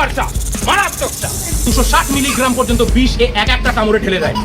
ভয়ঙ্কর সাপ, মারাত্মক সাপ। 260 মিলিগ্রাম পর্যন্ত বিষ এক একটা কামড়ে ঢেলে দেয়।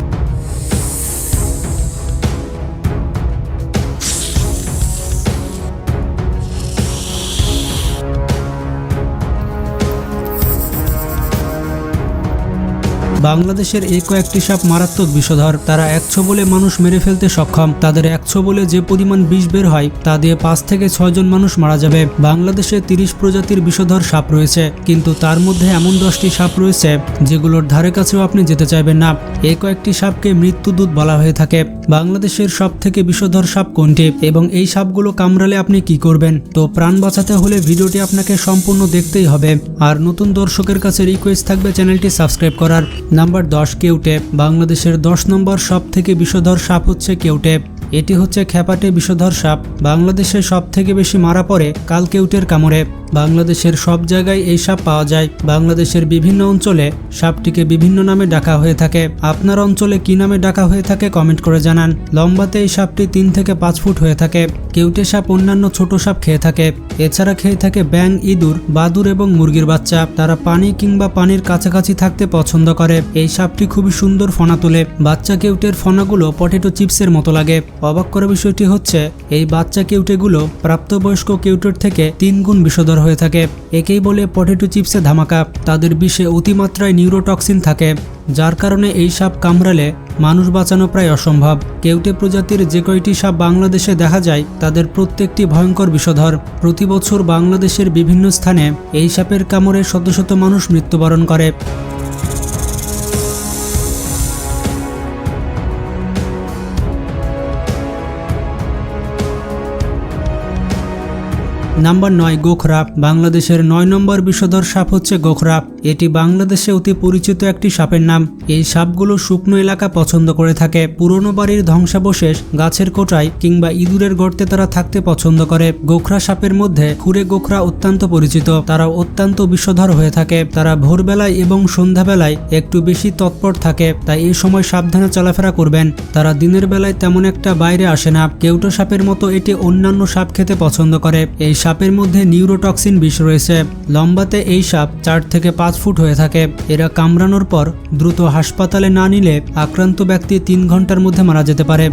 বাংলাদেশের এই কয়েকটি সাপ মারাত্মক বিষধর। তারা এক ছোবলে মানুষ মেরে ফেলতে সক্ষম। তাদের এক ছোবলে যে পরিমাণ বিষ বের হয় তা দিয়ে 5 থেকে 6 জন মানুষ মারা যাবে। বাংলাদেশে 30 প্রজাতির বিষধর সাপ রয়েছে, কিন্তু তার মধ্যে এমন 10টি সাপ রয়েছে যেগুলোর ধারে কাছেও আপনি যেতে চাইবেন না। এই কয়েকটি সাপকে মৃত্যুদূত বলা হয়ে থাকে। বাংলাদেশের সব থেকে বিষধর সাপ কোনটি এবং এই সাপগুলো কামড়ালে আপনি কি করবেন? তো প্রাণ বাঁচাতে হলে ভিডিওটি আপনাকে সম্পূর্ণ দেখতেই হবে। আর নতুন দর্শকের কাছে রিকোয়েস্ট থাকবে চ্যানেলটি সাবস্ক্রাইব করার। নাম্বার 10, কেউটে। বাংলাদেশের 10 নম্বর সব থেকে বিষধর সাপ হচ্ছে কেউটে। এটি হচ্ছে খ্যাপাটে বিষধর সাপ। বাংলাদেশে সব থেকে বেশি মারা পড়ে কালকেউটের কামড়ে। বাংলাদেশের সব জায়গায় এই সাপ পাওয়া যায়। বাংলাদেশের বিভিন্ন অঞ্চলে সাপটিকে বিভিন্ন নামে ডাকা হয়ে থাকে। আপনার অঞ্চলে কি নামে ডাকা হয়ে থাকে কমেন্ট করে জানান। লম্বাতে এই সাপটি 3 থেকে 5 ফুট হয়ে থাকে। কেউটে সাপ অন্যান্য ছোট সাপ খেয়ে থাকে। এছাড়া খেয়ে থাকে ব্যাঙ, ইঁদুর, বাদুড় এবং মুরগির বাচ্চা। তারা পানি কিংবা পানির কাছাকাছি থাকতে পছন্দ করে। এই সাপটি খুবই সুন্দর ফনা তোলে। বাচ্চা কেউটের ফনাগুলো পটেটো চিপসের মতো লাগে। অবাক করা বিষয়টি হচ্ছে এই বাচ্চা কেউটেগুলো প্রাপ্তবয়স্ক কেউটের থেকে 3 গুণ বিষধর হয়ে থাকে। একেই বলে পটেটো চিপসে ধামাকা। তাদের বিষে অতিমাত্রায় নিউরোটক্সিন থাকে, যার কারণে এই সাপ কামড়ালে মানুষ বাঁচানো প্রায় অসম্ভব। কেউটে প্রজাতির যে কয়টি সাপ বাংলাদেশে দেখা যায় তাদের প্রত্যেকটি ভয়ঙ্কর বিষধর। প্রতি বছর বাংলাদেশের বিভিন্ন স্থানে এই সাপের কামড়ে শত শত মানুষ মৃত্যুবরণ করে। নাম্বার 9, গোখরা। বাংলাদেশের 9 নম্বর বিষধর সাপ হচ্ছে গোখরা। এটি বাংলাদেশে অতি পরিচিত একটি সাপের নাম। এই সাপগুলো শুকনো এলাকা পছন্দ করে থাকে। পুরনো বাড়ির ধ্বংসাবশেষ, গাছের কোটায় কিংবা ইঁদুরের গর্তে তারা থাকতে পছন্দ করে। গোখরা সাপের মধ্যে খুরে গোখরা অত্যন্ত পরিচিত। তারা অত্যন্ত বিষধর হয়ে থাকে। তারা ভোরবেলায় এবং সন্ধ্যাবেলায় একটু বেশি তৎপর থাকে, তাই এই সময় সাবধানে চলাফেরা করবেন। তারা দিনের বেলায় তেমন একটা বাইরে আসে না। কেউটো সাপের মতো এটি অন্যান্য সাপ খেতে পছন্দ করে। এই সাপের মধ্যে নিউরোটক্সিন বিষ রয়েছে। লম্বাতে এই সাপ 4 থেকে 5 ফুট হয়ে থাকে। এরা কামড়ানোর পর দ্রুত হাসপাতালে না নিলে আক্রান্ত ব্যক্তি 3 ঘন্টার মধ্যে মারা যেতে পারে।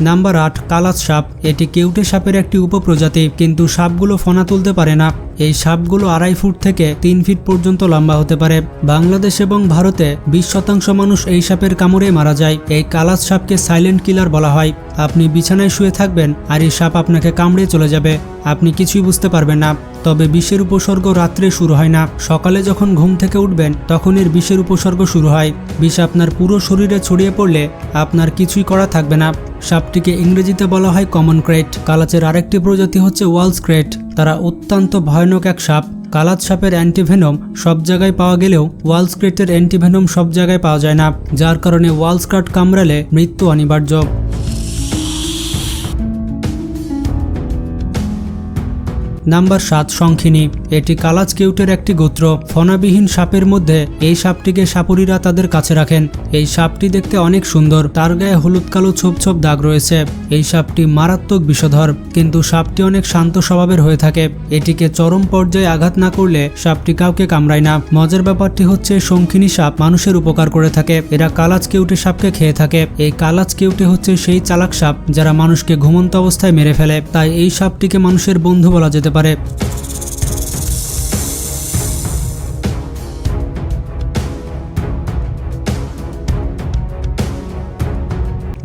নাম্বার 8, কালাচ সাপ। এটি কেউটে সাপের একটি উপপ্রজাতি, কিন্তু সাপগুলো ফনা তুলতে পারে না। এই সাপগুলো 2.5 ফুট থেকে 3 ফিট পর্যন্ত লম্বা হতে পারে। বাংলাদেশ এবং ভারতে 20% মানুষ এই সাপের কামড়ে মারা যায়। এই কালাচ সাপকে সাইলেন্ট কিলার বলা হয়। আপনি বিছানায় শুয়ে থাকবেন আর এই সাপ আপনাকে কামড়ে চলে যাবে, আপনি কিছুই বুঝতে পারবেন না। তবে বিষের উপসর্গ রাত্রে শুরু হয় না, সকালে যখন ঘুম থেকে উঠবেন তখন এর বিষের উপসর্গ শুরু হয়। বিষ আপনার পুরো শরীরে ছড়িয়ে পড়লে আপনার কিছুই করা থাকবে না। সাপটিকে ইংরেজিতে বলা হয় কমন ক্রেট। কালাচের আরেকটি প্রজাতি হচ্ছে ওয়ালস ক্রেট। তারা অত্যন্ত ভয়ানক এক সাপ। কালাচ সাপের অ্যান্টিভেনম সব জায়গায় পাওয়া গেলেও ওয়ালস ক্রেটের অ্যান্টিভেনম সব জায়গায় পাওয়া যায় না, যার কারণে ওয়ালস ক্রেট কামড়ালে মৃত্যু অনিবার্য। নাম্বার 7, শঙ্খিনী। এটি কালাচ কেউটের একটি গোত্র। ফনাবিহীন সাপের মধ্যে এই সাপটিকে সাপুরিরা তাদের কাছে রাখেন। এই সাপটি দেখতে অনেক সুন্দর। তার গায়ে হলুদ কালো ছোপ ছোপ দাগ রয়েছে। এই সাপটি মারাত্মক বিষধর, কিন্তু সাপটি অনেক শান্ত স্বভাবের হয়ে থাকে। এটিকে চরম পর্যায়ে আঘাত না করলে সাপটি কাউকে কামড়ায় না। মজার ব্যাপারটি হচ্ছে শঙ্খিনী সাপ মানুষের উপকার করে থাকে। এরা কালাচ কেউটে সাপকে খেয়ে থাকে। এই কালাচ কেউটে হচ্ছে সেই চালাক সাপ যারা মানুষকে ঘুমন্ত অবস্থায় মেরে ফেলে, তাই এই সাপটিকে মানুষের বন্ধু বলা যেতে পারে।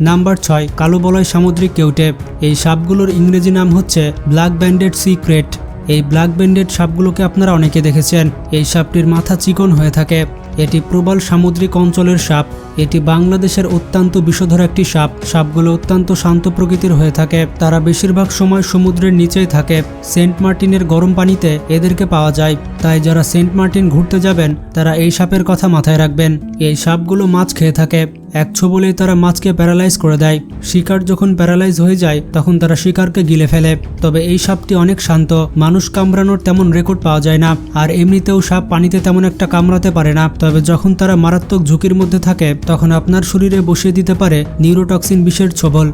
নাম্বার 6, কালো বলয় সামুদ্রিক কেউটে। এই সাপগুলোর ইংরেজি নাম হচ্ছে ব্ল্যাক ব্যান্ডেড সি ক্রেট। এই ব্ল্যাক ব্যান্ডেড সাপগুলোকে আপনারা অনেকে দেখেছেন। এই সাপটির মাথা চিকন হয়ে থাকে। এটি প্রবাল সামুদ্রিক অঞ্চলের সাপ। এটি বাংলাদেশের অত্যন্ত বিষধর একটি সাপ। সাপগুলো অত্যন্ত শান্ত প্রকৃতির হয়ে থাকে। তারা বেশিরভাগ সময় সমুদ্রের নিচেই থাকে। সেন্ট মার্টিনের গরম পানিতে এদেরকে পাওয়া যায়, তাই যারা সেন্ট মার্টিন ঘুরতে যাবেন তারা এই সাপের কথা মাথায় রাখবেন। এই সাপগুলো মাছ খেয়ে থাকে। এক ছোবলেই তারা মাছকে প্যারালাইজ করে দেয়। শিকার যখন প্যারালাইজ হয়ে যায় তখন তারা শিকারকে গিলে ফেলে। তবে এই সাপটি অনেক শান্ত, মানুষ কামড়ানোর তেমন রেকর্ড পাওয়া যায় না। আর এমনিতেও সাপ পানিতে তেমন একটা কামড়াতে পারে না। তবে যখন তারা মারাত্মক ঝুঁকির মধ্যে থাকে তখন আপনার শরীরে বসিয়ে দিতে পারে নিউরোটক্সিন বিষের ছোবল।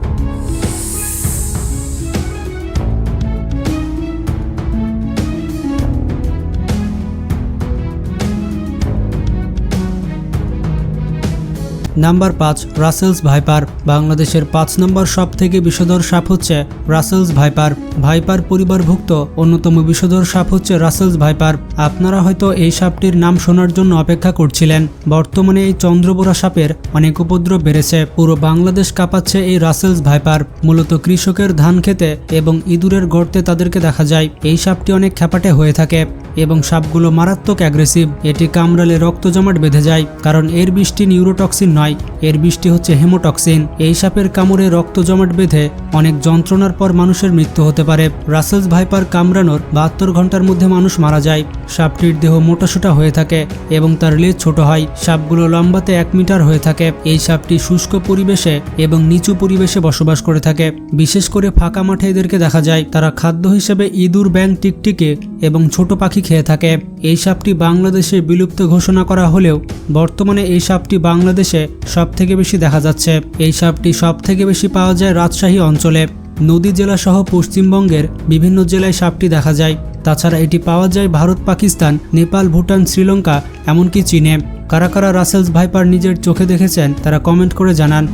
Number 5, Russell's viper. বাংলাদেশের 5 নম্বর সবথেকে বিষধর সাপ হচ্ছে রাসেলস ভাইপার। ভাইপার পরিবারভুক্ত অন্যতম বিষধর সাপ হচ্ছে রাসেলস ভাইপার। আপনারা হয়তো এই সাপটির নাম শোনার জন্য অপেক্ষা করছিলেন। বর্তমানে এই চন্দ্রবোরা সাপের অনেক উপদ্রব বেড়েছে। পুরো বাংলাদেশ কাঁপাচ্ছে এই রাসেলস ভাইপার। মূলত কৃষকের ধান খেতে এবং ইঁদুরের গর্তে তাদেরকে দেখা যায়। এই সাপটি অনেক খ্যাপাটে হয়ে থাকে এবং সাপগুলো মারাত্মক অ্যাগ্রেসিভ। এটি কামড়ালে রক্ত জমাট বেঁধে যায়, কারণ এর বিষটি নিউরোটক্সিন নয়, এর বিষটি হচ্ছে হেমোটক্সিন। এই সাপের কামড়ে রক্ত জমাট বেঁধে অনেক যন্ত্রণার পর মানুষের মৃত্যু হতে পারে। রাসেলস ভাইপার কামড়ানোর 72 ঘন্টার মধ্যে মানুষ মারা যায়। সাপটির দেহ মোটাসোটা হয়ে থাকে এবং তার লেজ ছোট হয়। সাপগুলো লম্বাতে 1 মিটার হয়ে থাকে। এই সাপটি শুষ্ক পরিবেশে এবং নিচু পরিবেশে বসবাস করে থাকে। বিশেষ করে ফাঁকা মাঠে এদেরকে দেখা যায়। তারা খাদ্য হিসেবে ইঁদুর, ব্যাঙ, টিকটিকি এবং ছোট পাখি খেয়ে থাকে। এই সাপটি বাংলাদেশে বিলুপ্ত ঘোষণা করা হলেও বর্তমানে এই সাপটি বাংলাদেশে সবথেকে বেশি দেখা যাচ্ছে। এই সাপটি সবথেকে বেশি পাওয়া যায় রাজশাহী অঞ্চলে। নদী জেলা সহ পশ্চিমবঙ্গের বিভিন্ন জেলায় সাপটি দেখা যায়। তাছাড়া এটি পাওয়া যায় ভারত, পাকিস্তান, নেপাল, ভুটান, শ্রীলঙ্কা, এমনকি চীনে। কারা কারা রাসেলস ভাইপার নিজের চোখে দেখেছেন তারা কমেন্ট করে জানান।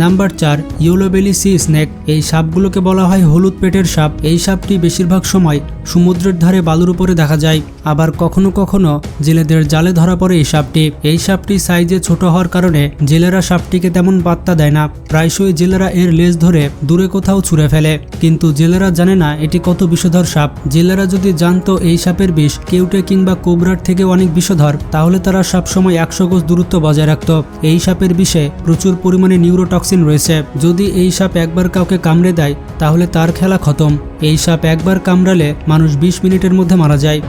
Number 4, yellow belly sea snake. এই সাপগুলোকে বলা হয় হলুদ পেটের সাপ। এই সাপটি বেশিরভাগ সময় সমুদ্রের ধারে বালুর উপরে দেখা যায়। আবার কখনো কখনো জেলেদের জালে ধরা পড়ে এই সাপটি। এই সাপটি সাইজে ছোট হওয়ার কারণে জেলেরা সাপটিকে তেমন পাত্তা দেয় না। প্রায়শই জেলেরা এর লেজ ধরে দূরে কোথাও ছুঁড়ে ফেলে, কিন্তু জেলেরা জানে না এটি কত বিষধর সাপ। জেলেরা যদি জানতো এই সাপের বিষ কেউটে কিংবা কোবরার থেকে অনেক বিষধর, তাহলে তারা সবসময় 100 গজ দূরত্ব বজায় রাখত। এই সাপের বিষে প্রচুর পরিমাণে নিউরোটক্সিন রয়েছে। যদি এই সাপ একবার কাউকে কামড়ে দেয় তাহলে তার খেলা খতম। এই সাপ একবার কামড়ালে মানুষ 20 মিনিটের মধ্যে মারা যায়।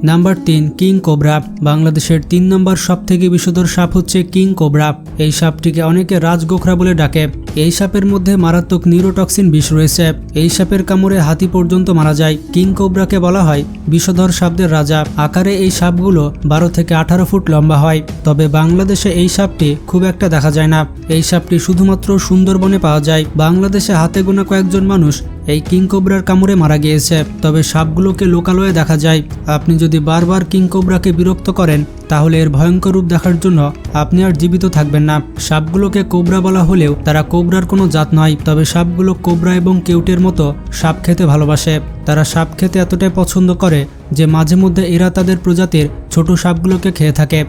Number 3, king cobra. বাংলাদেশের 3 নম্বর সবথেকে বিষধর সাপ হচ্ছে কিং কোবরা। এই সাপটিকে অনেকে রাজগোখরা বলে ডাকে। এই সাপের মধ্যে মারাত্মক নিউরোটক্সিন বিষ রয়েছে। এই সাপের কামড়ে হাতি পর্যন্ত মারা যায়। কিং কোবরাকে বলা হয় বিষধর সাপদের রাজা। আকারে এই সাপগুলো 12 থেকে 18 ফুট লম্বা হয়। তবে বাংলাদেশে এই সাপটি খুব একটা দেখা যায় না। এই সাপটি শুধুমাত্র সুন্দরবনে পাওয়া যায়। বাংলাদেশে হাতে গোনা কয়েকজন মানুষ এই কিং কোবরার কামড়ে মারা গিয়েছে। তবে সাপগুলোকে লোকালয়ে দেখা যায়। আপনি যদি বারবার কিং কোবরাকে বিরক্ত করেন তাহলে এর ভয়ঙ্কর রূপ দেখার জন্য আপনি আর জীবিত থাকবেন না। সাপগুলোকে কোবরা বলা হলেও তারা কোবরার কোনো জাত নয়। তবে সাপগুলো কোবরা এবং কেউটের মতো সাপ খেতে ভালোবাসে। তারা সাপ খেতে এতটাই পছন্দ করে যে মাঝে মধ্যে এরা তাদের প্রজাতির ছোট সাপগুলোকে খেয়ে থাকে।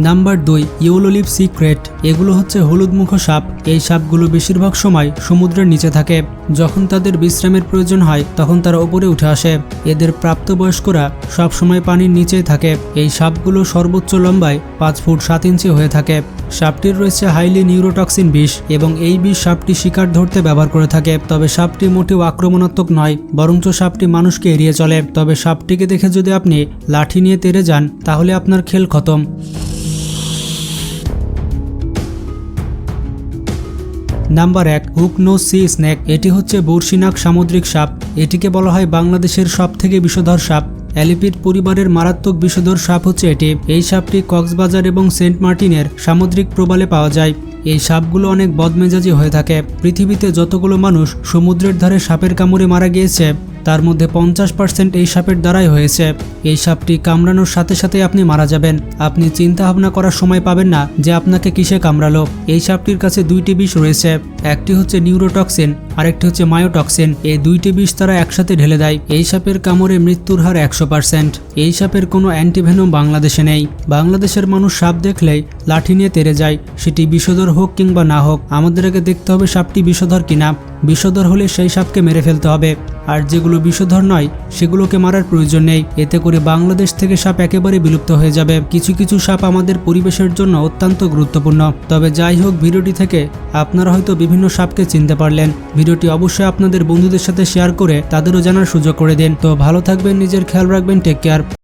Number 2, yellow lip sea krait. এগুলো হচ্ছে হলুদ মুখো সাপ। এই সাপগুলো বেশিরভাগ সময় সমুদ্রের নিচে থাকে। যখন তাদের বিশ্রামের প্রয়োজন হয় তখন তারা উপরে উঠে আসে। এদের প্রাপ্তবয়স্করা সব সময় পানির নিচেই থাকে। এই সাপগুলো সর্বোচ্চ লম্বায় 5 ফুট 7 ইঞ্চি হয়ে থাকে। সাপটির রয়েছে হাইলি নিউরোটক্সিন বিষ এবং এই বিষ সাপটি শিকার ধরতে ব্যবহার করে থাকে। তবে সাপটি মোটেও আক্রমণাত্মক নয়, বরঞ্চ সাপটি মানুষকে এড়িয়ে চলে। তবে সাপটিকে দেখে যদি আপনি লাঠি নিয়ে তেড়ে যান তাহলে আপনার খেল খতম। Number 1, hook nose sea snake. এটি হচ্ছে বর্ষিনাগ সামুদ্রিক সাপ। এটিকে বলা হয় বাংলাদেশের সবথেকে বিষধর সাপ। অ্যালিপিড পরিবারের মারাত্মক বিষধর সাপ হচ্ছে এটি। এই সাপটি কক্সবাজার এবং সেন্ট মার্টিনের সামুদ্রিক প্রবালে পাওয়া যায়। এই সাপগুলো অনেক বদমেজাজি হয়ে থাকে। পৃথিবীতে যতগুলো মানুষ সমুদ্রের ধারে সাপের কামড়ে মারা গিয়েছে তার মধ্যে 50% এই সাপের দ্বারাই হয়েছে। এই সাপটি কামড়ানোর সাথে সাথে আপনি মারা যাবেন। আপনি চিন্তা ভাবনা করার সময় পাবেন না যে আপনাকে কিসে কামড়ালো। এই সাপটির কাছে 2টি বিষ রয়েছে। একটি হচ্ছে নিউরোটক্সিন, আরেকটি হচ্ছে মায়োটক্সিন। এই 2টি বিষ তারা একসাথে ঢেলে দেয়। এই সাপের কামড়ে মৃত্যুর হার 100%। এই সাপের কোনো অ্যান্টিভেনম বাংলাদেশে নেই। বাংলাদেশের মানুষ সাপ দেখলেই লাঠি নিয়ে তেড়ে যায়, সেটি বিষধর হোক কিংবা না হোক। আমাদের আগে দেখতে হবে সাপটি বিষধর কিনা। বিষধর হলে সেই সাপকে মেরে ফেলতে হবে, আর যেগুলো বিষধর নয় সেগুলোকে মারার প্রয়োজন নেই। এতে করে বাংলাদেশ থেকে সাপ একেবারে বিলুপ্ত হয়ে যাবে। কিছু কিছু সাপ আমাদের পরিবেশের জন্য অত্যন্ত গুরুত্বপূর্ণ। তবে যাই হোক, ভিডিওটি থেকে আপনারা হয়তো বিভিন্ন সাপকে চিনতে পারলেন। ভিডিওটি অবশ্যই আপনাদের বন্ধুদের সাথে শেয়ার করে তাদেরও জানার সুযোগ করে দিন। তো ভালো থাকবেন, নিজের খেয়াল রাখবেন, টেক কেয়ার।